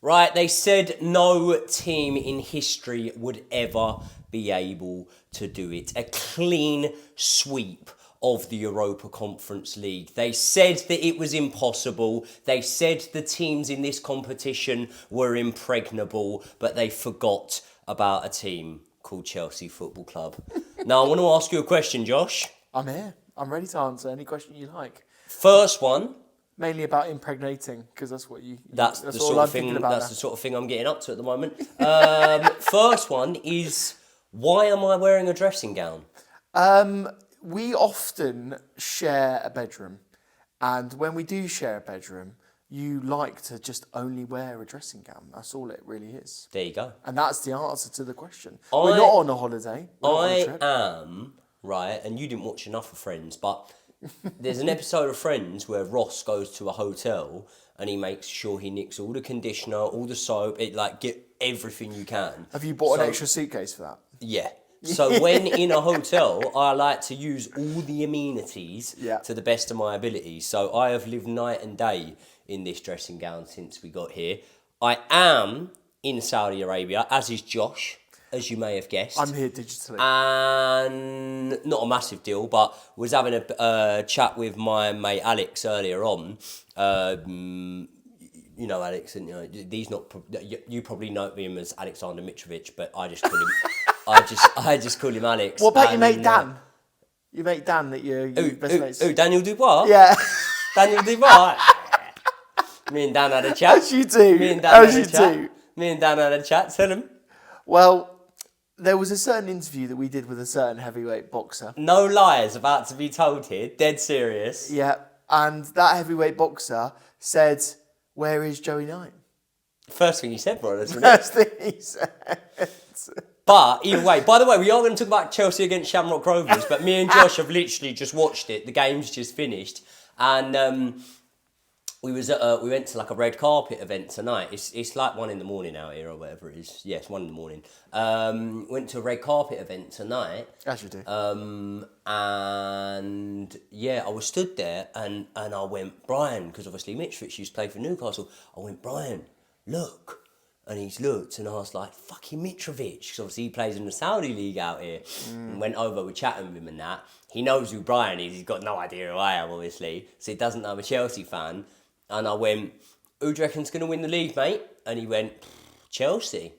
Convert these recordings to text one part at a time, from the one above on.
Right, they said no team in history would ever be able to do it. A clean sweep of the Europa Conference League. They said that it was impossible. They said the teams in this competition were impregnable, but they forgot about a team called Chelsea Football Club. Now, I want to ask you a question, Josh. I'm here. I'm ready to answer any question you like. First one. Mainly about impregnating, because that's what That's the sort of thing. That's the sort of thing I'm getting up to at the moment. First one is, why am I wearing a dressing gown? We often share a bedroom, and when we do share a bedroom, you like to just only wear a dressing gown. That's all it really is. There you go. And that's the answer to the question. We're not on a holiday. I am, right, and you didn't watch enough of Friends, but there's an episode of Friends where Ross goes to a hotel and he makes sure he nicks all the conditioner, all the soap, get everything you can. Have you bought an extra suitcase for that? Yeah. So when in a hotel, I like to use all the amenities to the best of my ability. So I have lived night and day in this dressing gown since we got here. I am in Saudi Arabia, as is Josh, as you may have guessed. I'm here digitally. And not a massive deal, but was having a chat with my mate Alex earlier on. You know Alex, and you probably know him as Alexander Mitrovic, but I just call him I just call him Alex. What about your mate Dan? Your mate Dan that you're best mates. Daniel Dubois? Yeah. Daniel Dubois. Me and Dan had a chat. As you do. Me and Dan had a chat. Tell him. Well, there was a certain interview that we did with a certain heavyweight boxer. No lies about to be told here. Dead serious. Yeah, and that heavyweight boxer said, "Where is Joey Knight?" First thing he said, bro. First thing he said. But either way, by the way, we are going to talk about Chelsea against Shamrock Rovers, but me and Josh have literally just watched it. The game's just finished. And we went to like a red carpet event tonight. It's like 1 a.m. out here or whatever it is. Yeah, it's 1 a.m. Went to a red carpet event tonight. As you do. And yeah, I was stood there and I went, Brian, because obviously Mitrovic used to play for Newcastle. I went, Brian, look. And he's looked and I was like, fucking Mitrovic. Because obviously he plays in the Saudi League out here. And went over, we're chatting with him and that. He knows who Brian is. He's got no idea who I am, obviously. So he doesn't know I'm a Chelsea fan. And I went, who do you reckon's going to win the league, mate? And he went, Chelsea.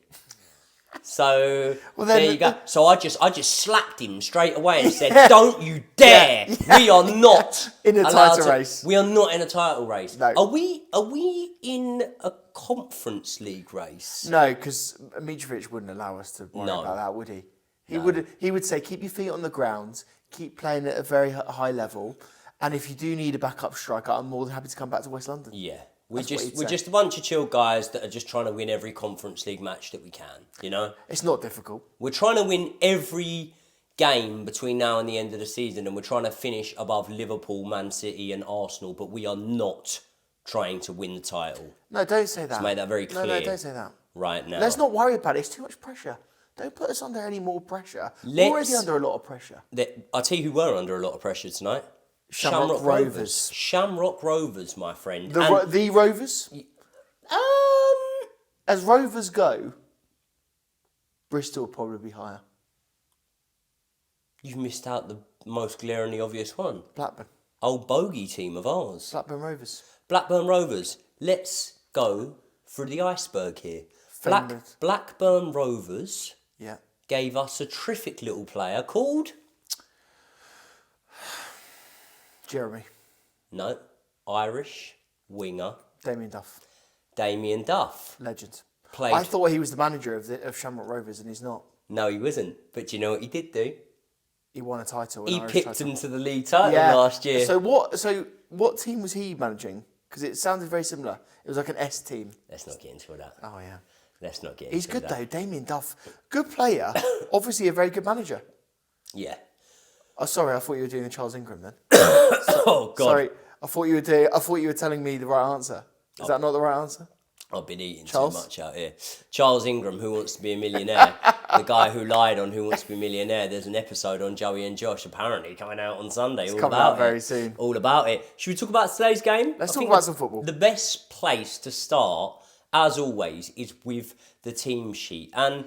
So there you go. So I just slapped him straight away and said, "Don't you dare! We are not in a title race. We are not in a title race. No. Are we in a conference league race? No, because Mitrovic wouldn't allow us to worry about that, would he? He would say, keep your feet on the ground, keep playing at a very high level, and if you do need a backup striker, I'm more than happy to come back to West London. Yeah. We're just a bunch of chill guys that are just trying to win every Conference League match that we can, you know? It's not difficult. We're trying to win every game between now and the end of the season, and we're trying to finish above Liverpool, Man City and Arsenal, but we are not trying to win the title. No, don't say that. Let's make that very clear. No, don't say that. Right now. Let's not worry about it. It's too much pressure. Don't put us under any more pressure. We're already under a lot of pressure. I'll tell you who were under a lot of pressure tonight. Shamrock Rovers. Shamrock Rovers, my friend. The Rovers? As Rovers go, Bristol will probably be higher. You've missed out the most glaringly obvious one. Blackburn. Old bogey team of ours. Blackburn Rovers. Blackburn Rovers. Let's go through the iceberg here. Blackburn Rovers gave us a terrific little player called... Jeremy. No. Irish winger. Damien Duff. Legend. I thought he was the manager of Shamrock Rovers and he's not. No, he wasn't. But do you know what he did do? He won a title. He picked them to the league title last year. So what team was he managing? Because it sounded very similar. It was like an S team. Let's not get into that. Oh, yeah. Let's not get into that. He's good, though. Damien Duff. Good player. Obviously a very good manager. Yeah. Oh, sorry. I thought you were doing the Charles Ingram then. Oh, God. Sorry. I thought you were telling me the right answer. Is that not the right answer? I've been eating too much out here. Charles Ingram, Who Wants to Be a Millionaire, the guy who lied on Who Wants to Be a Millionaire. There's an episode on Joey and Josh apparently coming out on Sunday. It's coming out very soon. All about it. Should we talk about today's game? Let's talk about some football. The best place to start, as always, is with the team sheet. And,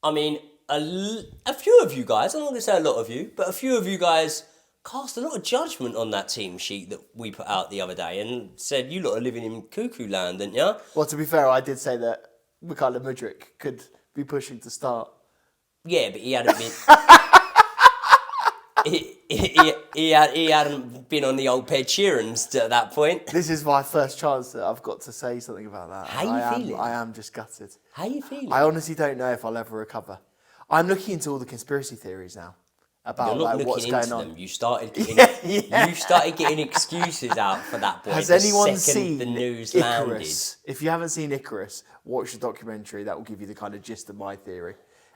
I mean, a few of you guys, I'm not going to say a lot of you, but a few of you guys cast a lot of judgment on that team sheet that we put out the other day and said, you lot are living in cuckoo land, didn't you? Well, to be fair, I did say that Mykhailo Mudryk could be pushing to start. Yeah, but he hadn't been... he hadn't been on the old Ed Sheerans at that point. This is my first chance that I've got to say something about that. How you feeling? I am just gutted. How you feeling? I honestly don't know if I'll ever recover. I'm looking into all the conspiracy theories now about You're not like what's looking going into on. them. You started getting excuses out for that point. Has the anyone second seen the news Icarus? If you haven't seen Icarus, watch the documentary. That will give you the kind of gist of my theory.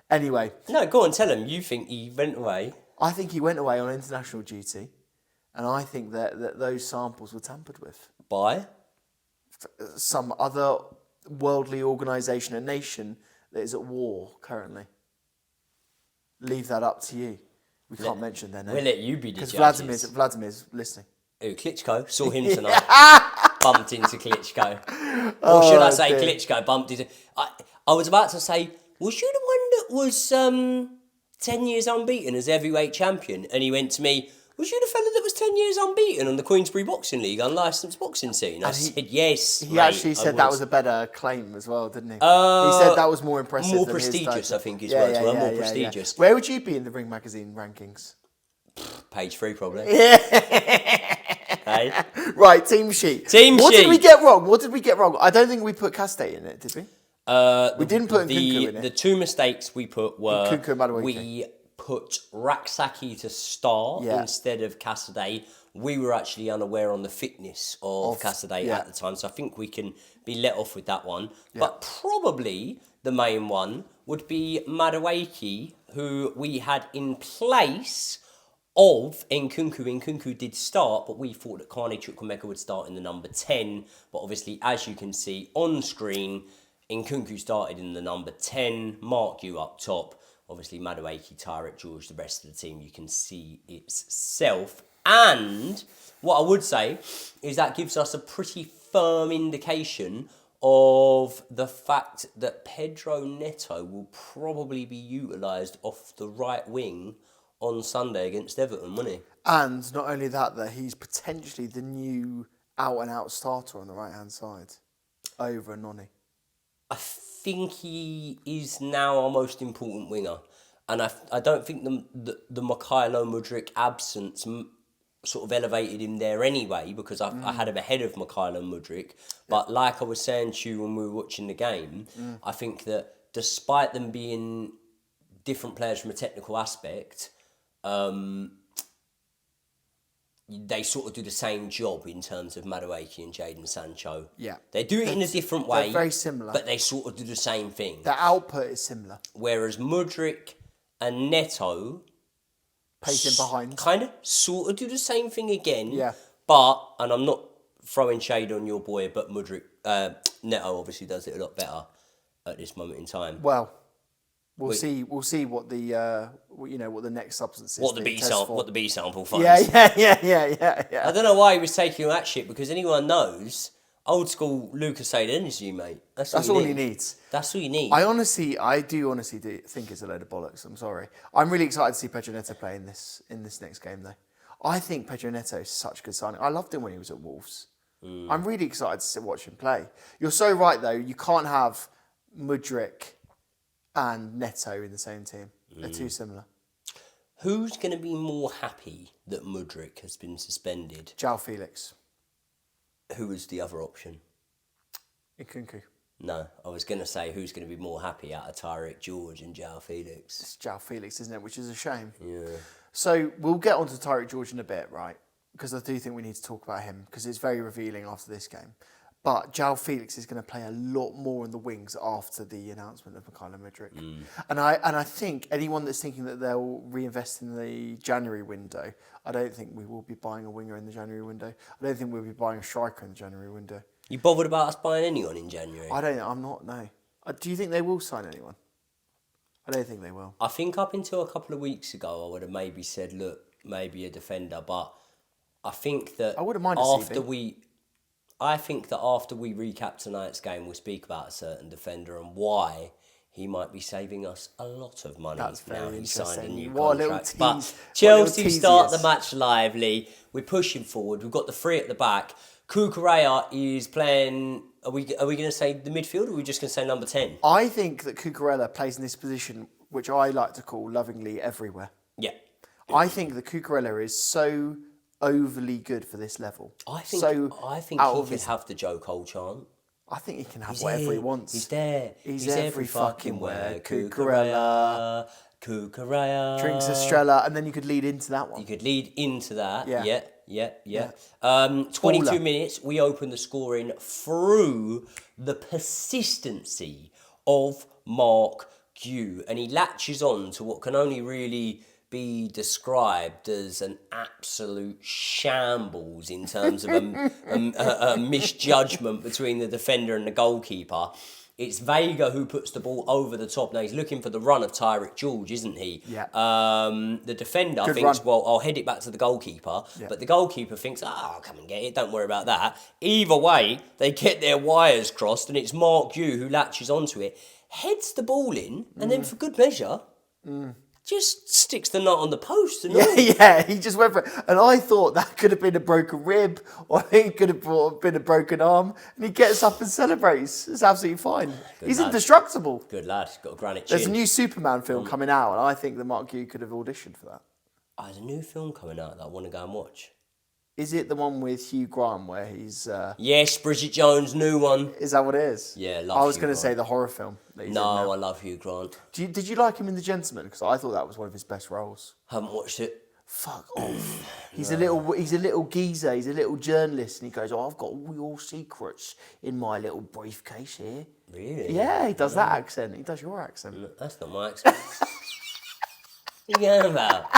Anyway. No, go on, tell him. You think he went away? I think he went away on international duty, and I think that those samples were tampered with. By? Some other worldly organisation, a nation that is at war currently. Leave that up to you. We can't mention their name. We'll let you be the because judges. Vladimir's listening. Who, Klitschko? Saw him tonight. Bumped into Klitschko. Or should I say dear. Klitschko bumped into... I was about to say, was you the one that was 10 years unbeaten as heavyweight champion? And he went to me, was you the fella that was 10 years unbeaten on the Queensberry Boxing League, unlicensed boxing scene? I said, yes, He mate, actually said that was a better claim as well, didn't he? He said that was more impressive. More than his prestigious, title. I think his words were. More prestigious. Where would you be in the Ring Magazine rankings? Page 3, probably. Hey? Right, team sheet. What did we get wrong? I don't think we put Castate in it, did we? We didn't put Nkunku in it. The two mistakes we put were Nkunku and Madueke. we put Raksaki to start instead of Cassidy. We were actually unaware on the fitness of Cassidy at the time, so I think we can be let off with that one. Yeah. But probably the main one would be Madueke, who we had in place of Nkunku. Nkunku did start, but we thought that Carney Chukwuemeka would start in the number 10. But obviously, as you can see on screen, Nkunku started in the number 10. Mark you up top. Obviously, Madueke, Tyrek George, the rest of the team, you can see itself. And what I would say is that gives us a pretty firm indication of the fact that Pedro Neto will probably be utilised off the right wing on Sunday against Everton, won't he? And not only that he's potentially the new out-and-out starter on the right-hand side over Noni. I think he is now our most important winger. And I don't think the Mykhailo Mudryk absence sort of elevated him there anyway, because I had him ahead of Mykhailo Mudryk. But like I was saying to you when we were watching the game, I think that despite them being different players from a technical aspect, they sort of do the same job in terms of Madueke and Jadon Sancho. Yeah. They do it in a different way. They're very similar. But they sort of do the same thing. The output is similar. Whereas Mudryk and Neto... pacing behind. Kind of, sort of do the same thing again. Yeah. But, and I'm not throwing shade on your boy, but Mudryk, Neto obviously does it a lot better at this moment in time. Well... We'll see what the what the next substance is. What the B sample finds. Yeah. I don't know why he was taking all that shit, because anyone knows old school Lucasade energy, mate. That's all he needs. That's all you need. I do honestly think it's a load of bollocks. I'm sorry. I'm really excited to see Pedro Neto play in this next game though. I think Pedro Neto is such a good signing. I loved him when he was at Wolves. I'm really excited to watch him play. You're so right though. You can't have Mudryk and Neto in the same team. They're too similar. Who's going to be more happy that Mudryk has been suspended? João Felix. Who was the other option? Nkunku. No, I was going to say who's going to be more happy out of Tyrek George and João Felix. It's João Felix, isn't it? Which is a shame. Yeah. So we'll get on to Tyrek George in a bit, right? Because I do think we need to talk about him, because it's very revealing after this game. But João Felix is going to play a lot more in the wings after the announcement of Mykhailo Mudryk. And I think anyone that's thinking that they'll reinvest in the January window, I don't think we will be buying a winger in the January window. I don't think we'll be buying a striker in the January window. You bothered about us buying anyone in January? I'm not, no. Do you think they will sign anyone? I don't think they will. I think up until a couple of weeks ago, I would have maybe said, look, maybe a defender. But I think that I wouldn't mind I think that after we recap tonight's game, we'll speak about a certain defender and why he might be saving us a lot of money. That's very now he's signed a interesting. new What a little contract. tease- But what a little Chelsea tease he start is. the match lively. We're pushing forward. We've got the three at the back. Cucurella is playing. Are we going to say the midfield, or are we just going to say number 10? I think that Cucurella plays in this position, which I like to call lovingly everywhere. Yeah. I think that Cucurella is so overly good for this level. I think out he of could his- have the Joe Cole chant. I think he can have He's whatever he here, wants. He's there. He's every every fucking fucking where. where. Cucurella. Cucurella. Drinks Estrella, and then you could lead into that one. You could lead into that. Yeah. Yeah. 22 minutes, we open the scoring through the persistency of Mark Gue. And he latches on to what can only really be described as an absolute shambles in terms of a misjudgment between the defender and the goalkeeper. It's Vega who puts the ball over the top. Now, he's looking for the run of Tyrick George, isn't he? Yeah. The defender Good thinks, run. well, I'll head it back to the goalkeeper. Yeah. But the goalkeeper thinks, I'll come and get it. Don't worry about that. Either way, they get their wires crossed, and it's Mark Gue who latches onto it, heads the ball in, and then for good measure, just sticks the nut on the post and all. Yeah, he just went for it. And I thought that could have been a broken rib, or it could have been a broken arm. And he gets up and celebrates. It's absolutely fine. He's lad. indestructible. Good lad. He's got a granite There's a chin. new Superman film coming out, and I think that Mark Gue could have auditioned for that. There's a new film coming out that I want to go and watch. Is it the one with Hugh Grant where he's... Yes, Bridget Jones' new one. Is that what it is? Yeah, love I was Hugh going to Grant. say the horror film. That he's in No, now. I love Hugh Grant. Did you like him in The Gentleman? Because I thought that was one of his best roles. Haven't watched it. Fuck off. He's a little geezer. He's a little journalist, and he goes, "Oh, I've got all your secrets in my little briefcase here." Really? Yeah, he does that accent. He does your accent. That's not my accent. What are you going about?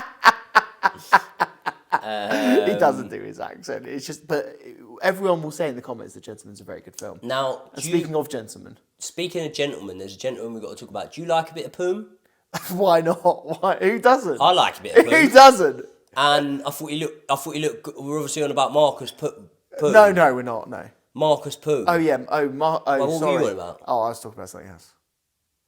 He doesn't do his accent. It's just, but everyone will say in the comments, The Gentleman's a very good film. Now, And speaking of gentlemen, speaking of gentlemen, there's a gentleman we've got to talk about. Do you like a bit of poom? why not? Why? Who doesn't? I like a bit of Who poom. doesn't? And I thought he looked good. We're obviously on about Marcus Poom. No, we're not. No. Marcus Poom. Oh yeah. Well, what sorry. were you on about? Oh, I was talking about something else.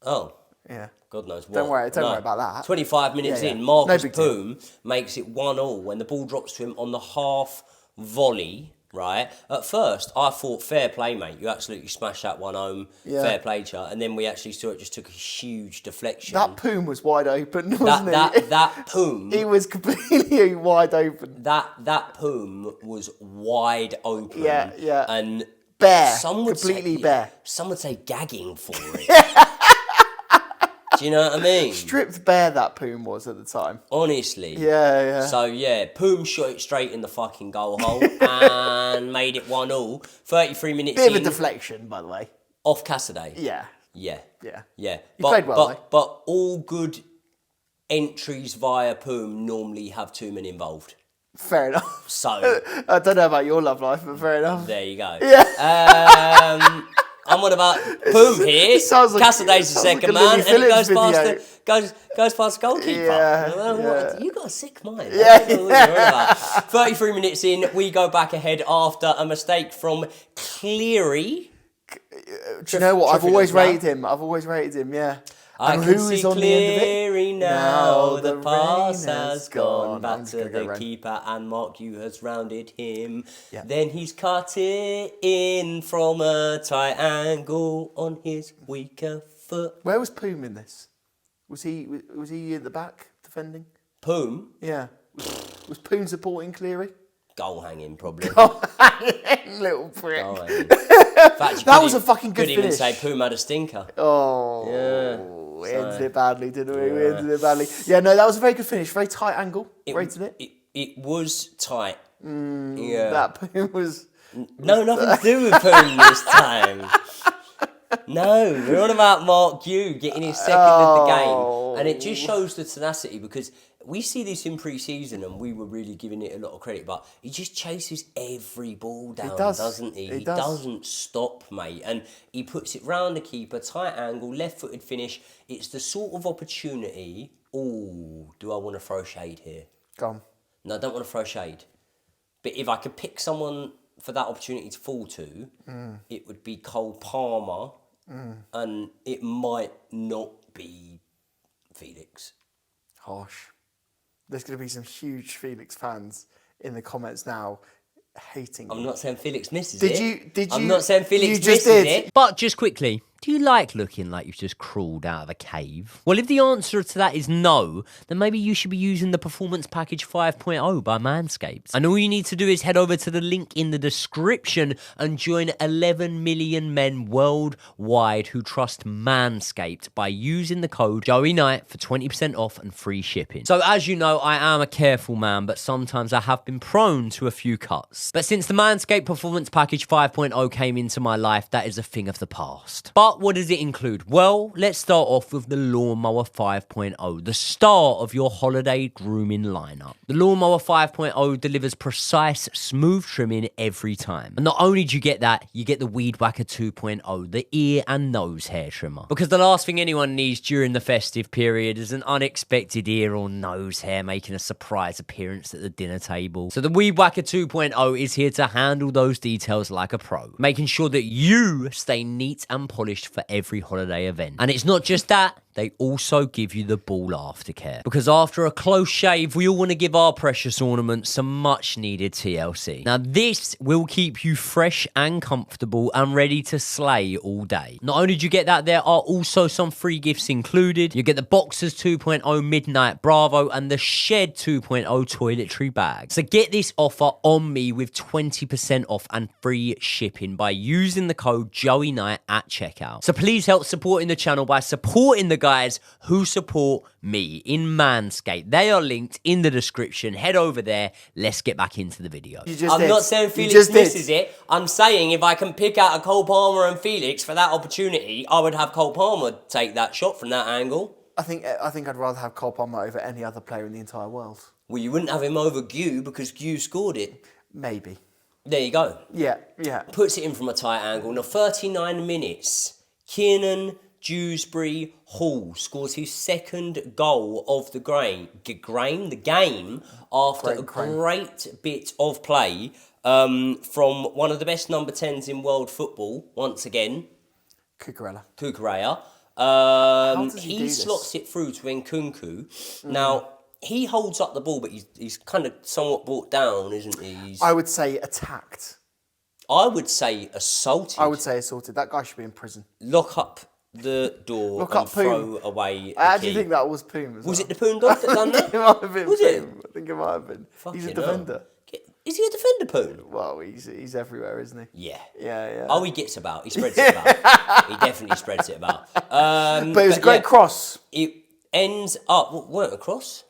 Oh. Yeah. God knows what. Don't worry about that. 25 minutes Yeah, in, yeah. Marcus No big deal. Poom makes it 1-1 when the ball drops to him on the half volley, right? At first, I thought, fair play, mate. You absolutely smashed that one home. Yeah. Fair play, chart. And then we actually saw it just took a huge deflection. That Poom was wide open, wasn't he? That Poom... He was completely wide open. That Poom was wide open. Yeah. And Bare. some would Completely say, bare. Some would say gagging for it. Do you know what I mean? Stripped bare that Poom was at the time. Honestly. Yeah. So, yeah, Poom shot it straight in the fucking goal hole and made it 1-1. 33 minutes Bit in. of a deflection, by the way. Off Cassaday. Yeah. Yeah. He played well, though. But all good entries via Poom normally have two men involved. Fair enough. So, I don't know about your love life, but fair enough. there you go. Yeah. I'm on about Poom here. It sounds like- Cassaday's it the sounds like second a man, Louis and it Phillips goes past the goalkeeper. Yeah. You got a sick mind. Yeah. I don't know what you're on about. 33 minutes in, we go back ahead after a mistake from Cleary. Do you know what? I've always Triffitt rated him, yeah. I And can who see is on the end of it? clearly now the pass rain has gone back I'm just to gonna go the rain. keeper and Mark Gue has rounded him. Yeah. Then he's cut it in from a tight angle on his weaker foot. Where was Poom in this? Was he at the back defending? Poom, Yeah. Was Poom supporting Cleary? goal hanging probably. Little prick. Goal hanging. In fact, That was a fucking good Couldn't even finish. say Poom had a stinker. Oh, we ended it badly, didn't we? We ended it badly. Yeah, no, that was a very good finish. Very tight angle. Rated it. It was tight. Yeah. That Poom was... No, nothing to do with Poom this time. No, we're on about Mark Gue getting his second of the game. And it just shows the tenacity because we see this in pre-season and we were really giving it a lot of credit, but he just chases every ball down, doesn't he? He doesn't stop, mate. And he puts it round the keeper, tight angle, left-footed finish. It's the sort of opportunity... Ooh, do I want to throw shade here? Go on. No, I don't want to throw shade. But if I could pick someone for that opportunity to fall to, it would be Cole Palmer, and it might not be Felix. Harsh. There's going to be some huge Felix fans in the comments now hating I'm you. not saying Felix misses Did it. you? I'm not saying Felix you just misses did. it. But just quickly, do you like looking like you've just crawled out of a cave? Well, if the answer to that is no, then maybe you should be using the Performance Package 5.0 by Manscaped. And all you need to do is head over to the link in the description and join 11 million men worldwide who trust Manscaped by using the code JoeyKnight for 20% off and free shipping. So as you know, I am a careful man, but sometimes I have been prone to a few cuts. But since the Manscaped Performance Package 5.0 came into my life, that is a thing of the past. But what does it include? Well, let's start off with the Lawnmower 5.0, the star of your holiday grooming lineup. The Lawnmower 5.0 delivers precise, smooth trimming every time. And not only do you get that, you get the Weed Whacker 2.0, the ear and nose hair trimmer. Because the last thing anyone needs during the festive period is an unexpected ear or nose hair making a surprise appearance at the dinner table. So the Weed Whacker 2.0 is here to handle those details like a pro, making sure that you stay neat and polished for every holiday event. And it's not just that, they also give you the ball aftercare. Because after a close shave, we all want to give our precious ornaments some much needed TLC. Now this will keep you fresh and comfortable and ready to slay all day. Not only do you get that, there are also some free gifts included. You get the Boxers 2.0 Midnight Bravo and the Shed 2.0 toiletry bag. So get this offer on me with 20% off and free shipping by using the code JoeyKnight at checkout. So please help supporting the channel by supporting the guys who support me in Manscaped. They are linked in the description. Head over there. Let's get back into the video. I'm not saying Felix misses it. I'm saying if I can pick out a Cole Palmer and Felix for that opportunity, I would have Cole Palmer take that shot from that angle. I think I'd rather have Cole Palmer over any other player in the entire world. Well, you wouldn't have him over Gue because Gue scored it. Maybe. There you go. Yeah. Puts it in from a tight angle. Now, 39 minutes. Kiernan Dewsbury Hall scores his second goal of the game after a great bit of play from one of the best number 10s in world football, once again. Cucurella. He slots it through to Nkunku. Now, he holds up the ball, but he's kind of somewhat brought down, isn't he? I would say attacked. I would say assaulted. I would say assaulted. That guy should be in prison. Lock up the door and throw away the I actually key. think that was Poom as well. Was it the Poon dog that done that? It might have been Was Poom. it? I think it might have been. He's a defender. Is he a defender, Poon? Well, he's everywhere, isn't he? Yeah. Yeah. Oh, he gets about. He spreads it about. He definitely spreads it about. But it was a great cross. It ends up... Weren't a cross?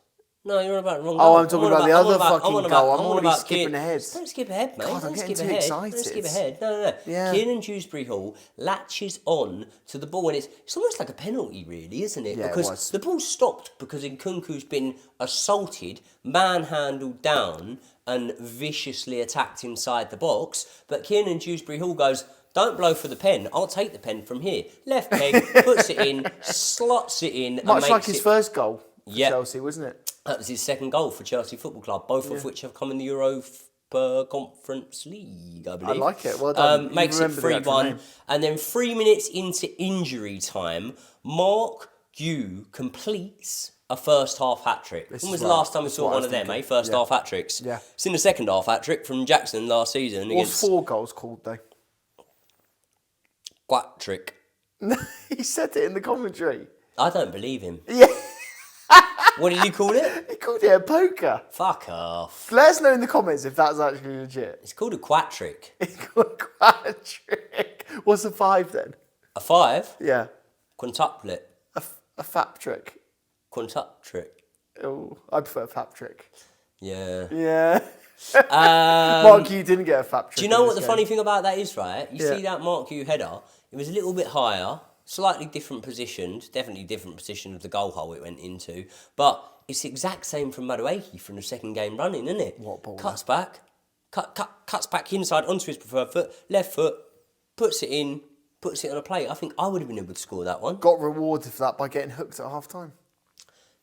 No, you're on about the wrong goal. goal. I'm talking about the other fucking goal. I'm already skipping ahead. Don't skip ahead, mate. God, I'm getting too excited. Don't skip ahead. No. Yeah. Kiernan Dewsbury Hall latches on to the ball, and it's almost like a penalty, really, isn't it? Yeah, because it was. the ball stopped because Nkunku's been assaulted, manhandled down, and viciously attacked inside the box. But Kiernan Dewsbury Hall goes, don't blow for the pen. I'll take the pen from here. Left peg, puts it in, slots it in. Much and like his first goal for Yep. Chelsea, wasn't it? That was his second goal for Chelsea Football Club, both of which have come in the Europa Conference League, I believe. I like it. Well done. Makes it 3-1. And then 3 minutes into injury time, Mark Gue completes a first half hat-trick. When was the last time we saw one of them, eh? First half hat-tricks. Yeah. Seen the second half hat-trick from Jackson last season. What's 4 goals called, though? Quat-trick. He said it in the commentary. I don't believe him. Yeah. What did you call it? He called it a poker. Fuck off. Let us know in the comments if that's actually legit. It's called a quat-trick. It's called a quad-trick. What's a 5 then? A 5? Yeah. Quintuplet. A fap trick. Quintup-trick. Oh, I prefer a fap trick. Yeah. Yeah. Mark, you didn't get a fap trick. Do you know what the funny thing about that is, right? You see that Mark Gue header, it was a little bit higher, slightly different positioned, definitely different position of the goal hole it went into, but it's the exact same from Madueke from the second game running, isn't it? What ball? Cuts back, cuts back inside onto his preferred foot, left foot, puts it in, puts it on a plate. I think I would have been able to score that one. Got rewarded for that by getting hooked at half time.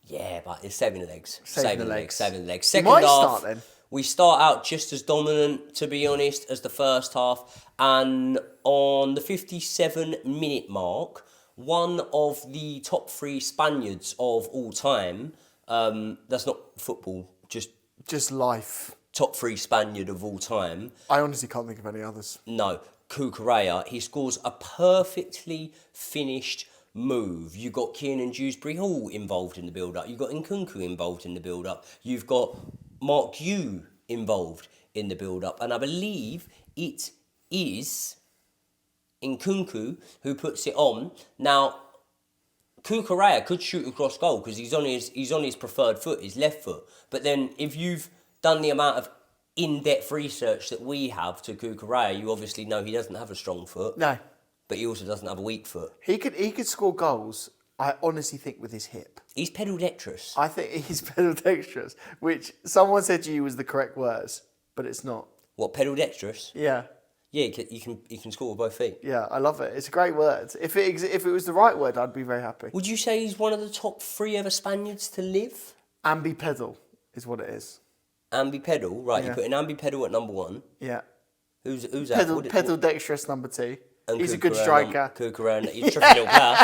Yeah, but it's saving the legs. Saving the legs. Second You might half. start then. We start out just as dominant, to be honest, as the first half. And on the 57-minute mark, one of the top 3 Spaniards of all time, that's not football, Just life. top 3 Spaniard of all time. I honestly can't think of any others. No, Cucurella. He scores a perfectly finished move. You've got Kiernan Dewsbury Hall involved in the build-up. You've got Nkunku involved in the build-up. You've got Mark Yu involved in the build-up. And I believe it is Nkunku who puts it on. Now, Cucurella could shoot across goal because he's on his preferred foot, his left foot. But then if you've done the amount of in-depth research that we have to Cucurella, you obviously know he doesn't have a strong foot. No. But he also doesn't have a weak foot. He could score goals, I honestly think, with his hip. He's pedal-dexterous. I think he's pedal-dexterous, which someone said to you was the correct words, but it's not. What, pedal-dexterous? Yeah. Yeah, you can score with both feet. Yeah, I love it. It's a great word. If it was the right word, I'd be very happy. Would you say he's one of the top 3 ever Spaniards to live? Ambipedal is what it is. Ambipedal, right? Yeah. You put in ambipedal at number 1. Yeah. Who's that? Pedal-dexterous number 2. And He's a good striker. Cucurella, he's a tricky little player.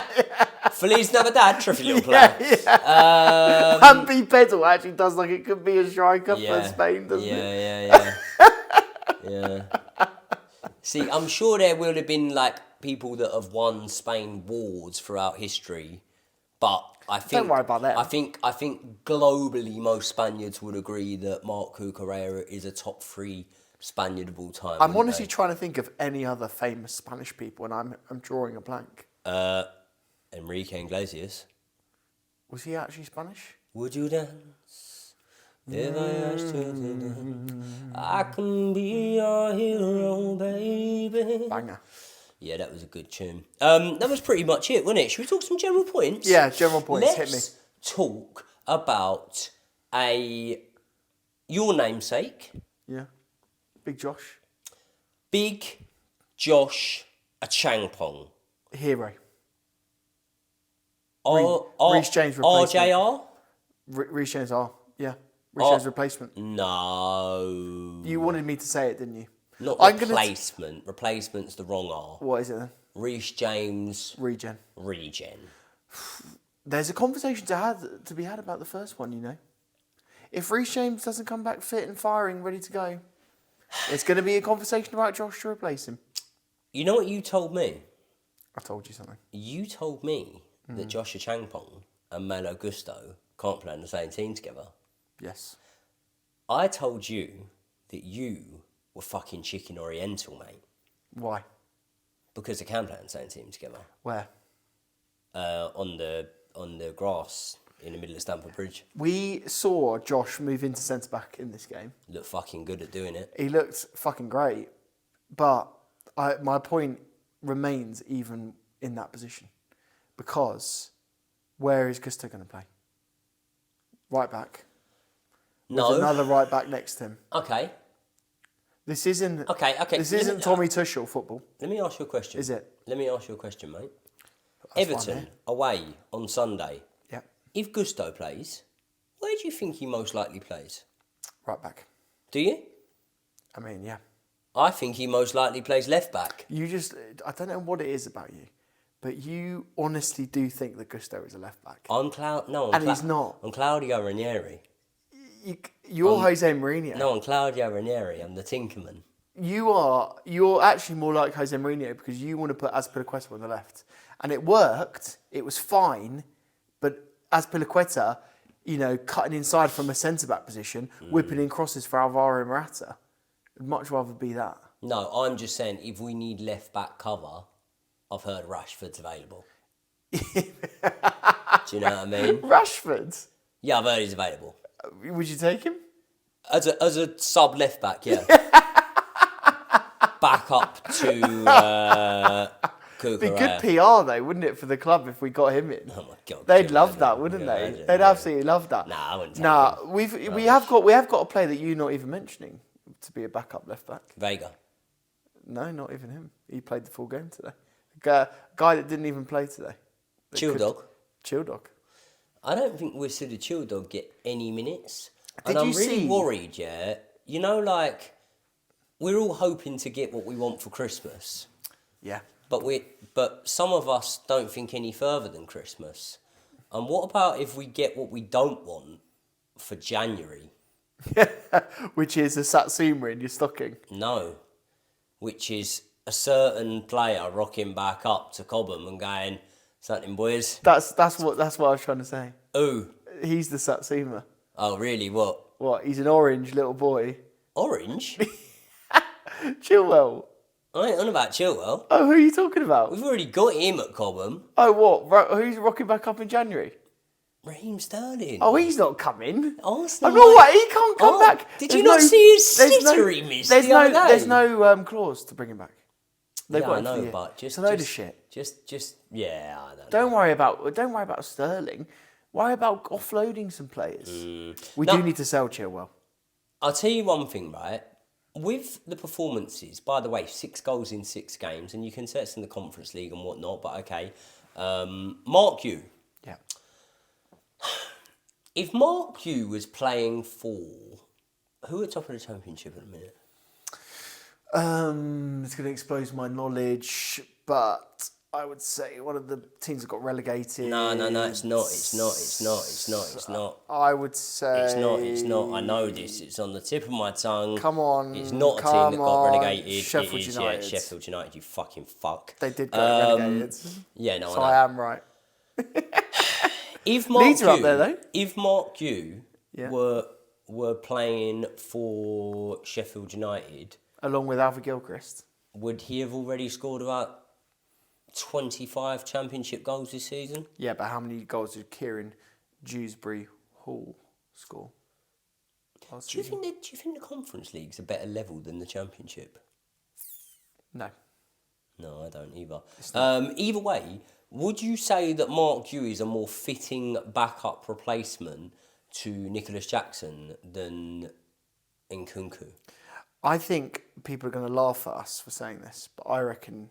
Feliz Navidad, tricky little player. Ambipedal actually does like it could be a striker for Spain, doesn't it? Yeah. See, I'm sure there will have been like people that have won Spain wars throughout history, but I think Don't worry about that. I think globally most Spaniards would agree that Marc Cucurella is a top 3 Spaniard of all time. I'm honestly trying to think of any other famous Spanish people, and I'm drawing a blank. Enrique Iglesias. Was he actually Spanish? Would you dance? If I asked you to dance, I can be your hero, baby. Banger. Yeah, that was a good tune. That was pretty much it, wasn't it? Should we talk some general points? Yeah, general points. Hit me. Let's talk about your namesake. Yeah. Big Josh. Big Josh Achampong. Hero. Reece James replacement. RJR? Reece James R. Yeah. Reece James replacement. No. You wanted me to say it, didn't you? Not replacement. Replacement's the wrong R. What is it then? Reece James. Regen. There's a conversation to be had about the first one, you know. If Reece James doesn't come back fit and firing, ready to go, it's going to be a conversation about Josh to replace him. You know what you told me? I told you something. You told me that Josh Achampong and Malo Gusto can't play on the same team together. Yes. I told you that you were fucking chicken oriental, mate. Why? Because they can play on the same team together. Where? On the grass in the middle of Stamford Bridge. We saw Josh move into centre-back in this game. Looked fucking good at doing it. He looked fucking great. But my point remains even in that position. Because where is Gusto going to play? Right back. No. With another right back next to him. Okay. This isn't... Okay. This isn't Tommy Tuchel football. Let me ask you a question. Is it? Let me ask you a question, mate. That's Everton fine, away on Sunday. Yeah. If Gusto plays, where do you think he most likely plays? Right back. Do you? I mean, yeah. I think he most likely plays left back. I don't know what it is about you, but you honestly do think that Gusto is a left back. He's not. I'm Claudio Ranieri. You're Jose Mourinho. No, I'm Claudio Ranieri. I'm the Tinkerman. You're actually more like Jose Mourinho because you want to put Azpilicueta on the left. And it worked, it was fine, but Azpilicueta, cutting inside from a centre-back position, whipping in crosses for Alvaro Morata. I'd much rather be that. No, I'm just saying, if we need left-back cover, I've heard Rashford's available. Do you know what I mean? Rashford? Yeah, I've heard he's available. Would you take him? As a sub left-back, yeah. Back up to Cucurella. Be good PR though, wouldn't it, for the club if we got him in? Oh my God. They'd love that, wouldn't they? They'd absolutely love that. Nah, I wouldn't take him. We have got a player that you're not even mentioning to be a backup left back. Vega. No, not even him. He played the full game today. A guy that didn't even play today. Chill Dog. I don't think we've seen the Chill Dog get any minutes. Did and I'm you really see? worried, yeah, you know, like, we're all hoping to get what we want for Christmas. Yeah. But some of us don't think any further than Christmas. And what about if we get what we don't want for January? Which is a Satsuma in your stocking. No. Which is a certain player rocking back up to Cobham and going, something, boys. That's what I was trying to say. Ooh. He's the Satsuma. Oh, really? What? What? He's an orange little boy. Orange? Chilwell. I ain't on about Chilwell. Oh, who are you talking about? We've already got him at Cobham. Oh, what? Who's rocking back up in January? Raheem Sterling. Oh, he's not coming. Arsenal. I'm not right. He can't come back. Did you not see his sitter he missed the other day? There's no clause to bring him back. They've Yeah, got I him for the know, year. but just It's a load of shit. Yeah, I don't know. Don't worry about Sterling. Worry about offloading some players. We do need to sell Chilwell. I'll tell you one thing, right? With the performances, by the way, 6 goals in 6 games, and you can say it's in the Conference League and whatnot, but okay. Mark Hugh. Yeah. If Mark Hugh was playing for... Who are top of the Championship at the minute? It's going to expose my knowledge, but I would say one of the teams that got relegated. No, it's not. I would say... It's not. I know this. It's on the tip of my tongue. Come on. It's not a team that got relegated. Sheffield it is, United. Yeah, Sheffield United, you fucking fuck. They did get relegated. Yeah, no, So I know. I am right. If Mark Leeds are up there, though. If Mark Hugh Yeah. were playing for Sheffield United, Along with Alfred Gilchrist. would he have already scored about 25 Championship goals this season? Yeah, but how many goals did Kieran Dewsbury Hall score? Do you think the Conference League's a better level than the Championship? No. No, I don't either. Either way, would you say that Mark Hugh is a more fitting backup replacement to Nicholas Jackson than Nkunku? I think people are going to laugh at us for saying this, but I reckon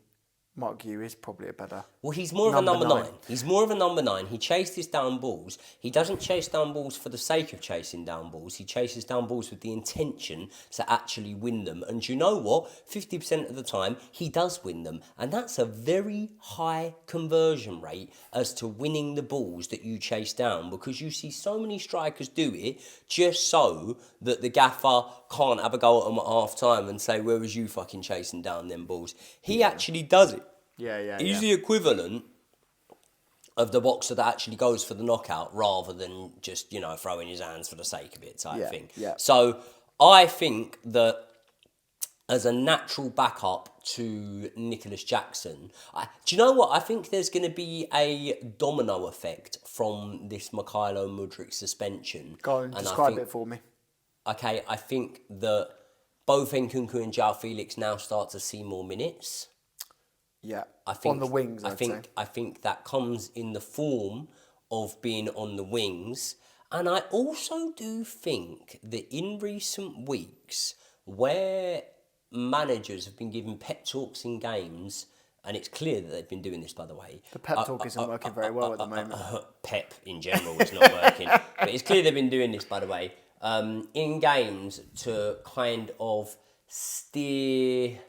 Mark Hugh is probably a better... Well, he's more of a number 9. He's more of a number 9. He chases down balls. He doesn't chase down balls for the sake of chasing down balls. He chases down balls with the intention to actually win them. And you know what? 50% of the time, he does win them. And that's a very high conversion rate as to winning the balls that you chase down, because you see so many strikers do it just so that the gaffer can't have a go at them at half time and say, where was you fucking chasing down them balls? He actually does it. He's the equivalent of the boxer that actually goes for the knockout rather than just, throwing his hands for the sake of it type thing. Yeah. So I think that as a natural backup to Nicholas Jackson, do you know what? I think there's going to be a domino effect from this Mykhailo Mudryk suspension. Go on, describe it for me. Okay, I think that both Nkunku and João Felix now start to see more minutes. Yeah, I think, on the wings, I think that comes in the form of being on the wings. And I also do think that in recent weeks, where managers have been given pep talks in games, and it's clear that they've been doing this, by the way. The pep talk isn't working very well at the moment. Pep, in general, is not working. But it's clear they've been doing this, by the way, in games to kind of steer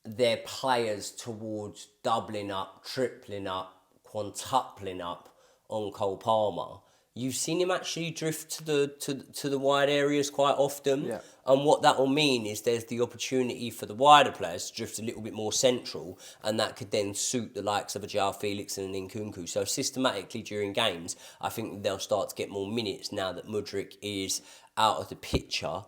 their players towards doubling up, tripling up, quintupling up on Cole Palmer. You've seen him actually drift to the wide areas quite often. Yeah. And what that will mean is there's the opportunity for the wider players to drift a little bit more central, and that could then suit the likes of a João Felix and an Nkunku. So systematically during games, I think they'll start to get more minutes now that Mudryk is out of the picture.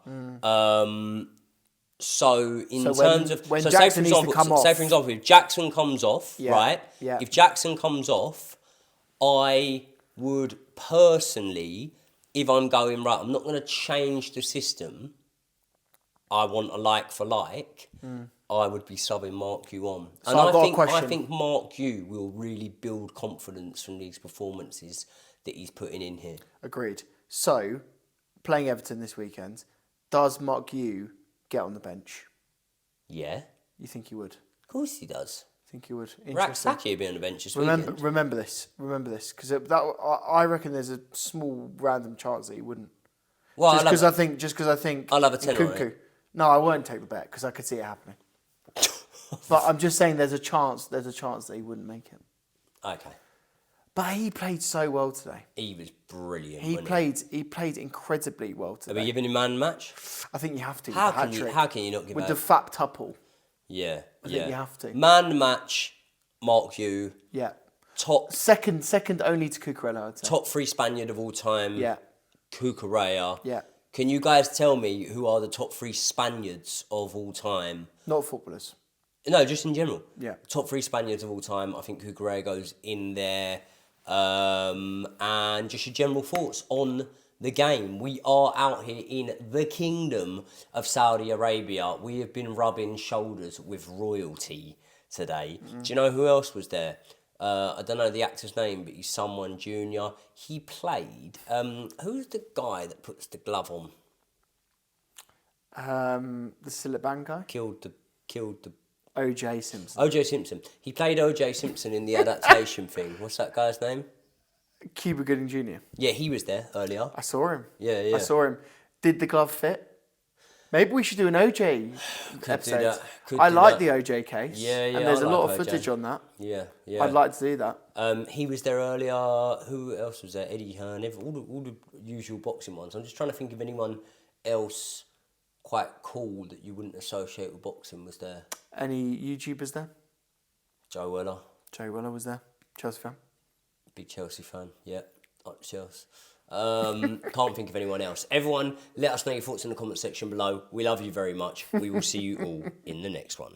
So say for example, if Jackson comes off, right? Yeah. If Jackson comes off, I would personally, if I'm going right, I'm not going to change the system. I want a like for like. I would be subbing Mark Hugh on. So And I've got a I question. think Mark Hugh will really build confidence from these performances that he's putting in here. Agreed. So, playing Everton this weekend, does Mark Hugh get on the bench? Yeah, You think he would? of course he does. Think he would? Interesting. Raksaki will be on the bench this weekend. Remember this, because I reckon there's a small random chance that he wouldn't. Well, just because I think I'll have a tenner on Nkunku. it. No, I won't take the bet because I could see it happening. But I'm just saying, there's a chance that he wouldn't make it. Okay. But he played so well today. He was brilliant. He played incredibly well Are today. we giving him man of the match? I think you have to. How with the can you? hat-trick. How can you not give With out? the fap tuple. Yeah, I think you have to. Man of the match, Mark Yu. Yeah. Top Second only to Cucurella, I'd say. top 3 Spaniard of all time. Yeah. Cucurella. Yeah. Can you guys tell me who are the top 3 Spaniards of all time? Not footballers. No, just in general. Yeah. Top 3 Spaniards of all time. I think Cucurella goes in there. And just your general thoughts on the game. We are out here in the Kingdom of Saudi Arabia. We have been rubbing shoulders with royalty today. Do you know who else was there? I don't know the actor's name, but he's someone junior. He played... who's the guy that puts the glove on? The Silliban guy? Killed the O.J. Simpson. O.J. Simpson. He played O.J. Simpson in the adaptation thing. What's that guy's name? Cuba Gooding Jr. Yeah, he was there earlier. I saw him. Yeah. I saw him. Did the glove fit? Maybe we should do an OJ episode. I like the OJ case. Yeah. And there's I a lot like of OJ. footage on that. Yeah. I'd like to do that. He was there earlier. Who else was there? Eddie Hearn. All the usual boxing ones. I'm just trying to think of anyone else quite cool that you wouldn't associate with boxing was there. Any YouTubers there? Joe Weller. Joe Weller was there. Chelsea fan. Big Chelsea fan. Yeah. Up Chelsea. Can't think of anyone else. Everyone, let us know your thoughts in the comment section below. We love you very much. We will see you all in the next one.